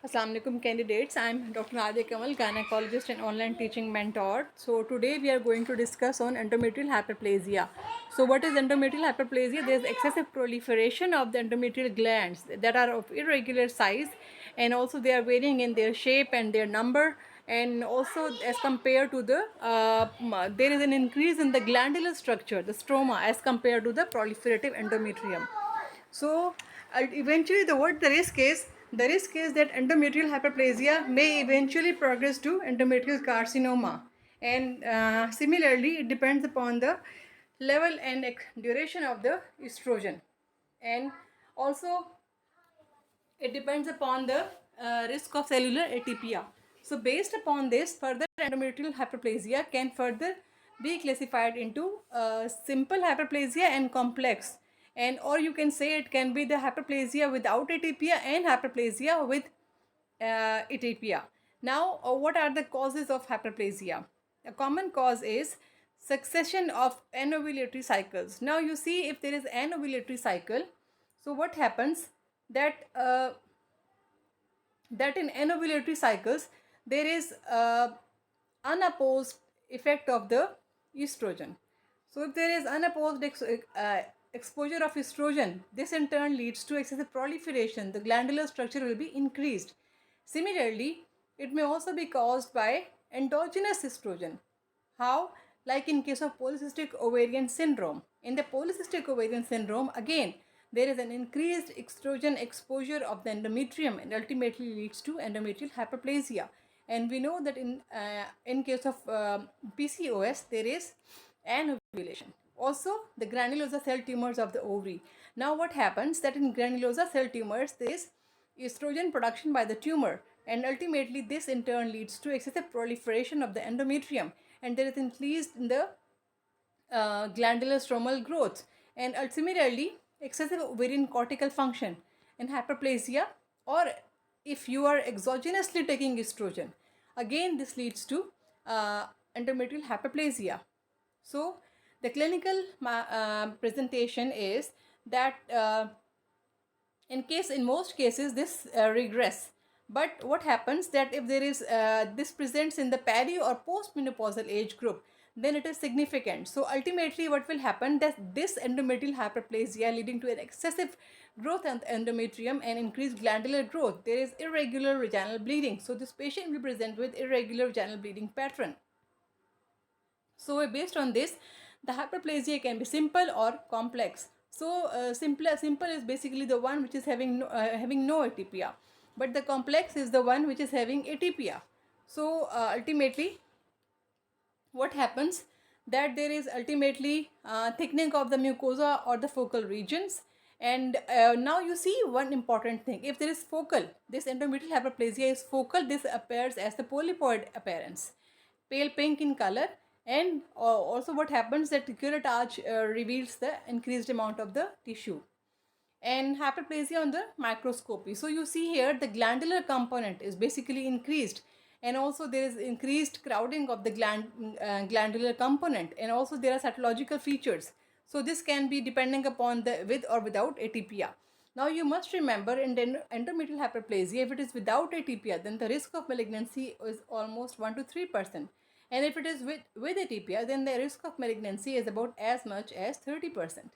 Assalamualaikum candidates. I'm Dr. Nadia Kamal, gynecologist and online teaching mentor. So today we are going to discuss on endometrial hyperplasia. So what is endometrial hyperplasia? There is excessive proliferation of the endometrial glands that are of irregular size, and also they are varying in their shape and their number. And also as compared to the there is an increase in the glandular structure, the stroma, as compared to the proliferative endometrium. So eventually, the risk is that endometrial hyperplasia may eventually progress to endometrial carcinoma, and similarly, it depends upon the level and duration of the estrogen, and also it depends upon the risk of cellular atypia. So based upon this, further endometrial hyperplasia can further be classified into simple hyperplasia and complex, and or you can say it can be the hyperplasia without atypia and hyperplasia with atypia. Now, what are the causes of hyperplasia? A common cause is succession of anovulatory cycles. Now you see, if there is an ovulatory cycle, so what happens that that in anovulatory cycles there is unopposed effect of the estrogen. So if there is unopposed exposure of estrogen, this in turn leads to excessive proliferation. The glandular structure will be increased. Similarly, it may also be caused by endogenous estrogen. How? Like in case of polycystic ovarian syndrome. In the polycystic ovarian syndrome, again, there is an increased estrogen exposure of the endometrium and ultimately leads to endometrial hyperplasia. And we know that in case of PCOS, there is anovulation. Also, the granulosa cell tumors of the ovary. Now, what happens that in granulosa cell tumors, there is estrogen production by the tumor, and ultimately this in turn leads to excessive proliferation of the endometrium, and there is increase in the glandular stromal growth, and similarly excessive ovarian cortical function and hyperplasia, or if you are exogenously taking estrogen, again this leads to endometrial hyperplasia. So the clinical presentation is that in most cases this regress, but what happens that if there is this presents in the peri or postmenopausal age group, then it is significant. So ultimately what will happen that this endometrial hyperplasia leading to an excessive growth of the endometrium and increased glandular growth, there is irregular vaginal bleeding. So this patient will present with irregular vaginal bleeding pattern. So based on this, the hyperplasia can be simple or complex. So simple is basically the one which is having no atypia, but the complex is the one which is having atypia. So ultimately, what happens that there is ultimately thickening of the mucosa or the focal regions. And now you see one important thing: if there is focal, this endometrial hyperplasia is focal, this appears as the polypoid appearance, pale pink in color. And also what happens that curettage reveals the increased amount of the tissue. And hyperplasia on the microscopy, so you see here the glandular component is basically increased, and also there is increased crowding of the glandular component, and also there are cytological features. So this can be depending upon the with or without atypia. Now you must remember, in endometrial hyperplasia, if it is without atypia, then the risk of malignancy is almost 1 to 3%. And if it is with atypia, then the risk of malignancy is about as much as 30%.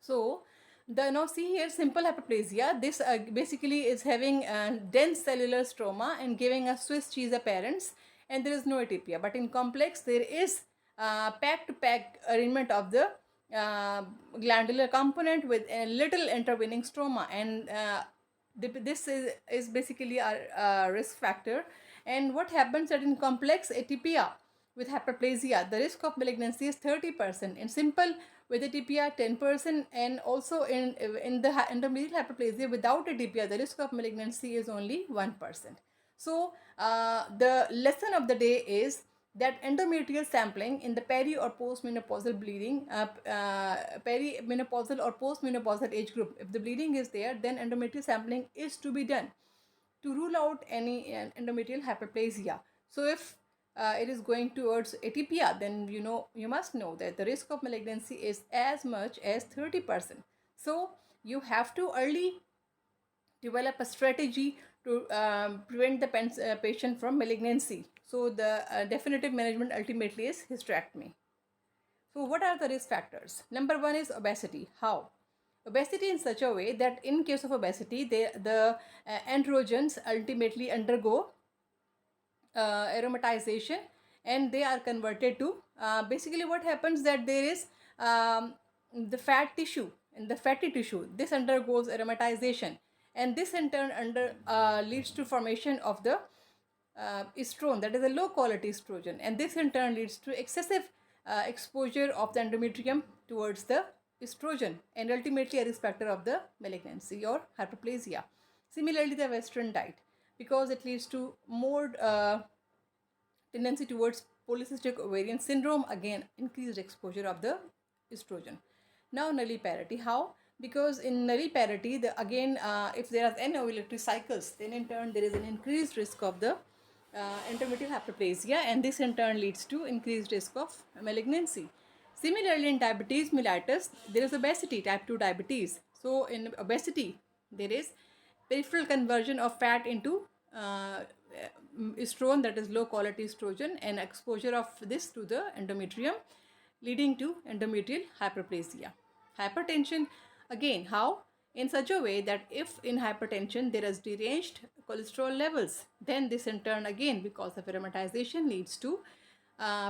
So the now see here simple hyperplasia. This basically is having dense cellular stroma and giving a Swiss cheese appearance, and there is no atypia. But in complex, there is pack to pack arrangement of the glandular component with a little intervening stroma, and this is basically a risk factor. And what happens that in complex atypia with hyperplasia, the risk of malignancy is 30%. In simple with atypia, 10%, and also in the endometrial hyperplasia without atypia, the risk of malignancy is only 1%. So the lesson of the day is that endometrial sampling in the peri or postmenopausal bleeding, perimenopausal or postmenopausal age group, if the bleeding is there, then endometrial sampling is to be done to rule out any endometrial hyperplasia. So if it is going towards atypia, then you must know that the risk of malignancy is as much as 30%. So you have to early develop a strategy to prevent the patient from malignancy. So the definitive management ultimately is hysterectomy. So what are the risk factors? Number one is obesity. How? Obesity in such a way that in case of obesity, the androgens ultimately undergo aromatization, and they are converted to basically what happens that there is um, the fat tissue, in the fatty tissue, this undergoes aromatization, and this in turn under leads to formation of the estrone, that is a low quality estrogen, and this in turn leads to excessive exposure of the endometrium towards the estrogen, and ultimately a risk factor of the malignancy or hyperplasia. Similarly, the western diet, because it leads to more tendency towards polycystic ovarian syndrome, again increased exposure of the estrogen. Now nulliparity. How? Because in nulliparity, the again if there are any ovulatory cycles, then in turn there is an increased risk of the endometrial hyperplasia, and this in turn leads to increased risk of malignancy. Similarly, in diabetes mellitus, there is obesity, type 2 diabetes. So in obesity, there is peripheral conversion of fat into estrone, that is low quality estrogen, and exposure of this to the endometrium, leading to endometrial hyperplasia. Hypertension, again, how? In such a way that if in hypertension there is deranged cholesterol levels, then this in turn again because of aromatization leads to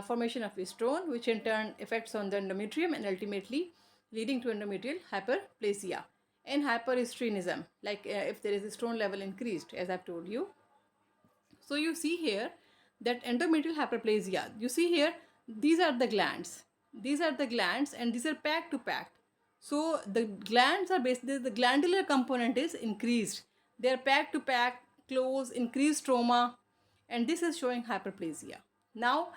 formation of estrone, which in turn affects on the endometrium and ultimately leading to endometrial hyperplasia. And hyperestrenism, like if there is estrone level increased, as I've told you. So you see here that endometrial hyperplasia, you see here, these are the glands. These are the glands and these are packed to packed. So the glands are basically, the glandular component is increased. They are packed to pack, close, increased trauma, and this is showing hyperplasia. Now,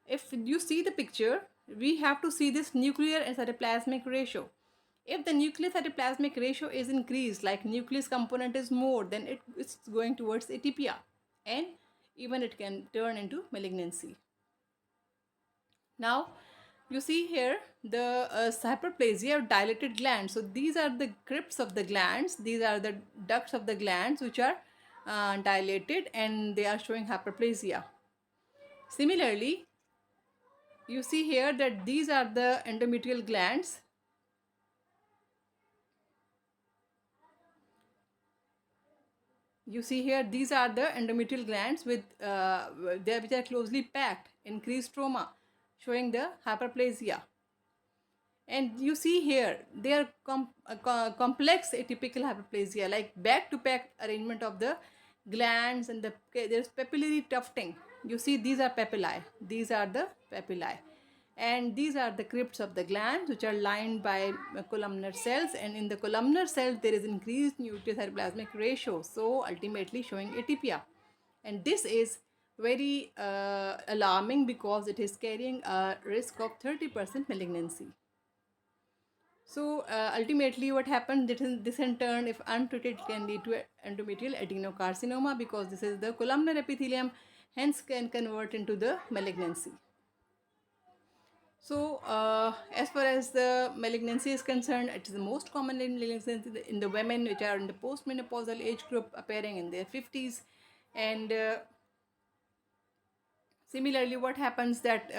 if you see the picture, we have to see this nuclear and cytoplasmic ratio. If the nucleus cytoplasmic ratio is increased, like nucleus component is more, then it's going towards atypia, and even it can turn into malignancy. Now, you see here the hyperplasia of dilated glands. So these are the crypts of the glands. These are the ducts of the glands which are dilated and they are showing hyperplasia. Similarly, you see here that these are the endometrial glands. You see here, these are the endometrial glands with which are closely packed, increased trauma, showing the hyperplasia. And you see here, they are complex atypical hyperplasia, like back-to-back arrangement of the glands, and there's papillary tufting. You see, these are papillae. These are the papillae. And these are the crypts of the glands, which are lined by columnar cells. And in the columnar cells, there is increased nucleus cytoplasmic ratio, so ultimately showing atypia. And this is very alarming because it is carrying a risk of 30% malignancy. So ultimately what happens, this in turn, if untreated, can lead to endometrial adenocarcinoma, because this is the columnar epithelium, hence can convert into the malignancy. So as far as the malignancy is concerned, it is the most common malignancy in the women which are in the postmenopausal age group, appearing in their 50s. And similarly, what happens that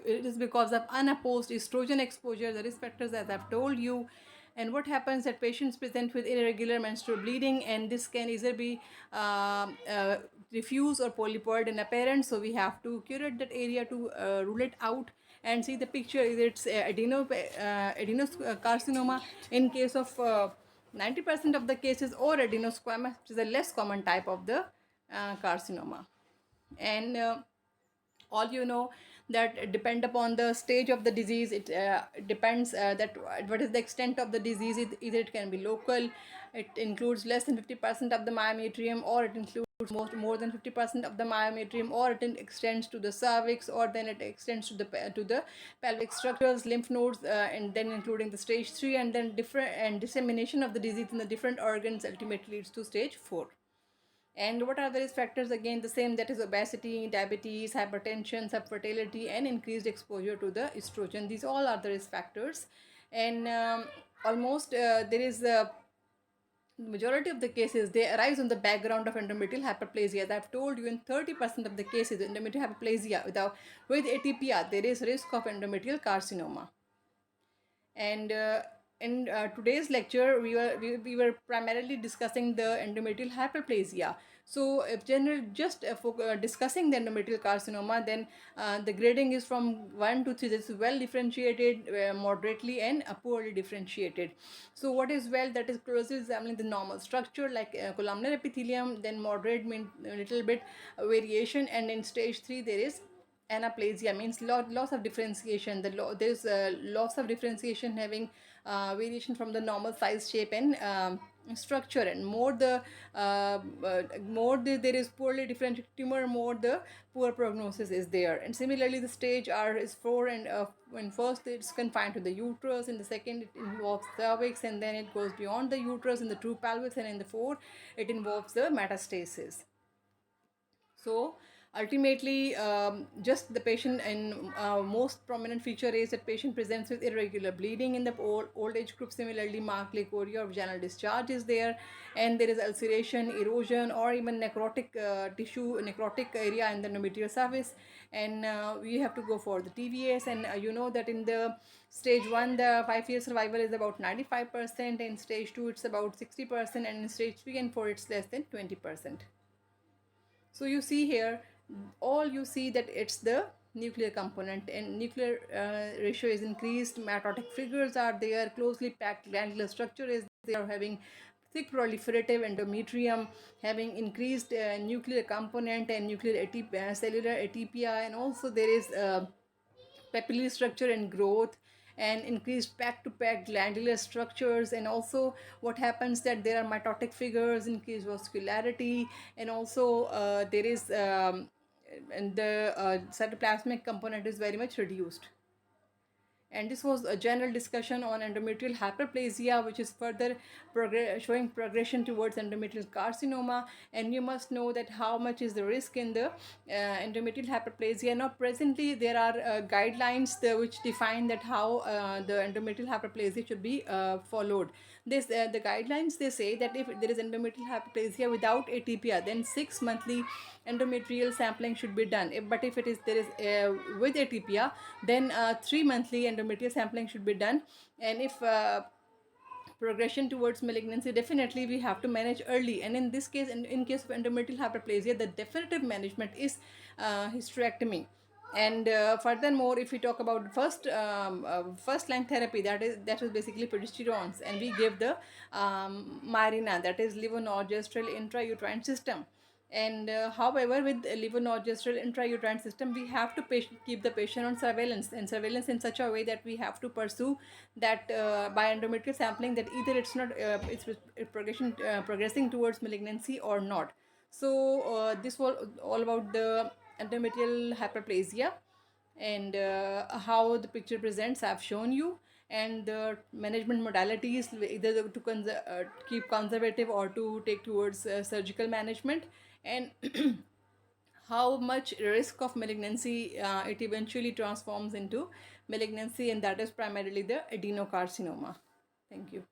it is because of unopposed estrogen exposure, the risk factors as I've told you. And what happens that patients present with irregular menstrual bleeding, and this can either be diffuse or polypoid in appearance. So we have to curate that area to rule it out and see the picture. Either it's adenocarcinoma in case of 90% of the cases, or adenosquamous, which is a less common type of the carcinoma. And all you know that depend upon the stage of the disease, it depends that what is the extent of the disease. Either it can be local, it includes less than 50% of the myometrium, or it includes more than 50% of the myometrium, or it extends to the cervix, or then it extends to the pelvic structures, lymph nodes, and then including the stage 3, and then different and dissemination of the disease in the different organs ultimately leads to stage 4. And what are the risk factors? Again, the same, that is obesity, diabetes, hypertension, subfertility, and increased exposure to the estrogen. These all are the risk factors. And almost there is majority of the cases, they arise on the background of endometrial hyperplasia. As I've told you, in 30% of the cases, endometrial hyperplasia with atypia, there is risk of endometrial carcinoma. And in today's lecture, we were primarily discussing the endometrial hyperplasia. So if general just discussing the endometrial carcinoma, then the grading is from 1 to 3. This is well differentiated, moderately, and poorly differentiated. So what is well, that is closely examining the normal structure like columnar epithelium, then moderate mean a little bit variation, and in stage 3 there is anaplasia, means loss of differentiation. There's loss of differentiation having variation from the normal size, shape, and structure. And there is poorly differentiated tumor, more the poor prognosis is there. And similarly, the stage R is 4, and in first it's confined to the uterus, in the second it involves cervix, and then it goes beyond the uterus in the true pelvis, and in the 4 it involves the metastasis. So ultimately, just the patient, and most prominent feature is that patient presents with irregular bleeding in the old age group. Similarly, marked leukorrhea or vaginal discharge is there, and there is ulceration, erosion, or even necrotic necrotic area in the endometrial surface. And we have to go for the TVS, and you know that in the stage 1 the 5-year survival is about 95%, in stage 2 it's about 60%, and in stage 3 and 4 it's less than 20%. So you see here, all you see that it's the nuclear component, and nuclear ratio is increased, mitotic figures are there, closely packed glandular structure is there, having thick proliferative endometrium, having increased nuclear component and cellular atypia, and also there is papillary structure and growth, and increased pack to pack glandular structures. And also what happens that there are mitotic figures, increased vascularity, and also there is and the cytoplasmic component is very much reduced. And this was a general discussion on endometrial hyperplasia, which is further showing progression towards endometrial carcinoma. And you must know that how much is the risk in the endometrial hyperplasia. Now presently there are guidelines which define that how the endometrial hyperplasia should be followed. The guidelines, they say that if there is endometrial hyperplasia without atypia, then 6 monthly endometrial sampling should be done. But if there is with atypia, then 3 monthly endometrial sampling should be done. And if progression towards malignancy, definitely we have to manage early. And in this case, in case of endometrial hyperplasia, the definitive management is hysterectomy. And furthermore, if we talk about first line therapy, that is basically progesterones, and we give the Mirena, that is levonorgestrel intrauterine system. And however, with levonorgestrel intrauterine system, we have to keep the patient on surveillance, and surveillance in such a way that we have to pursue that by endometrial sampling, that either it's not progressing towards malignancy or not. So this was all about the endometrial hyperplasia, and how the picture presents I've shown you, and the management modalities, either to keep conservative or to take towards surgical management, and how much risk of malignancy it eventually transforms into malignancy, and that is primarily the adenocarcinoma. Thank you.